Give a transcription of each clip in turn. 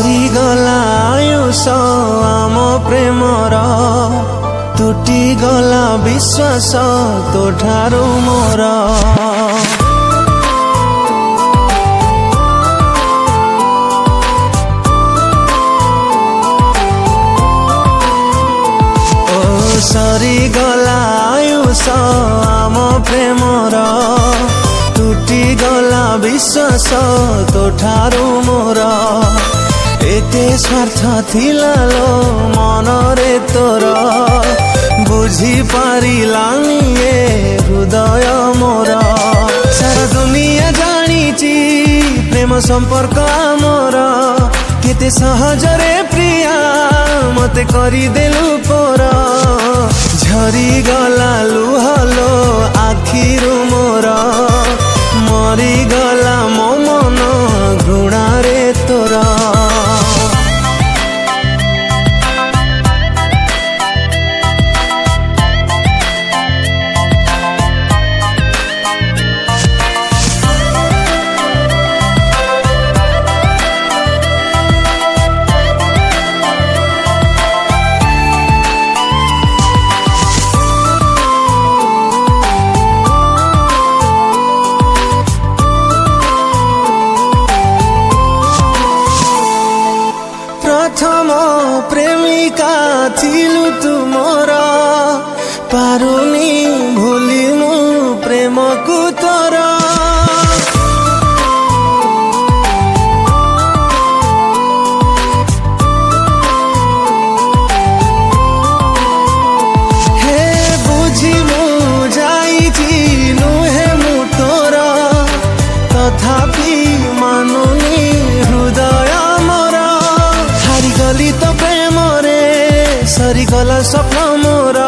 सरीगला आयुष आम प्रेमर तुटिगला विश्वास तोठारु मोर सरीगला आयुष आम प्रेमर तुटिगला विश्वास तोठारु मोर एते स्वार्थ थिला लो मनरे तोर बुझी पारिलानी ए हृदय मोर सारा दुनिया जानिची प्रेम संपर्क आमर केते सहजरे प्रिया मते करी देलु पर झरी गला लुहलो आखिरु मोर मरी गला मो मन घृणारे तोरा प्रथम प्रेमिका थिलु तुमर पारुनी भूली मु प्रेम को तोर हे बुझी मु जाइछि नुहे मु तोर तथापि मानुनी हृदय गली तो प्रेम रे सरीगला स्वप्न मोर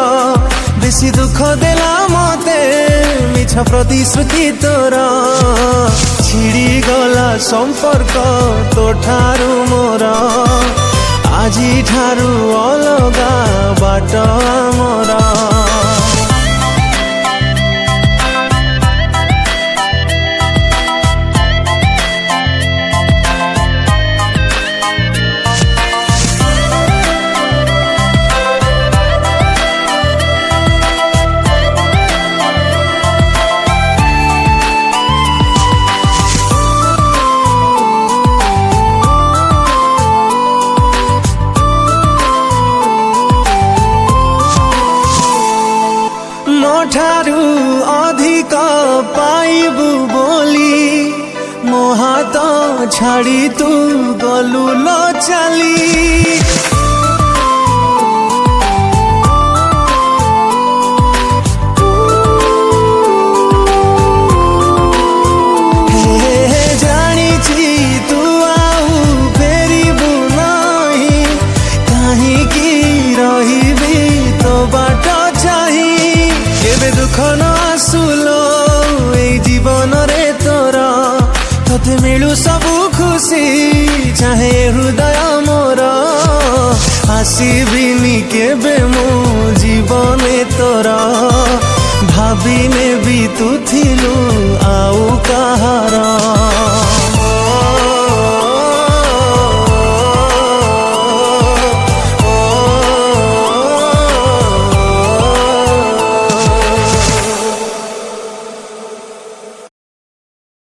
बेसी दुख देला मते मिछ प्रतिश्रुति तोर छिड़ी गला संपर्क तोठारु मोर आजी ठारु अलगा बाट मोर ठारू अधिक पाइबु बोली मो हाथ छाड़ी तू गलु लो चली दुख न आसुलो ए जीवन रे तोरा तते मिलु सबु खुशी चाहे हृदय मोर आसीबिनी केबे मो जीवन तोरा भाबिने भी तू थिलु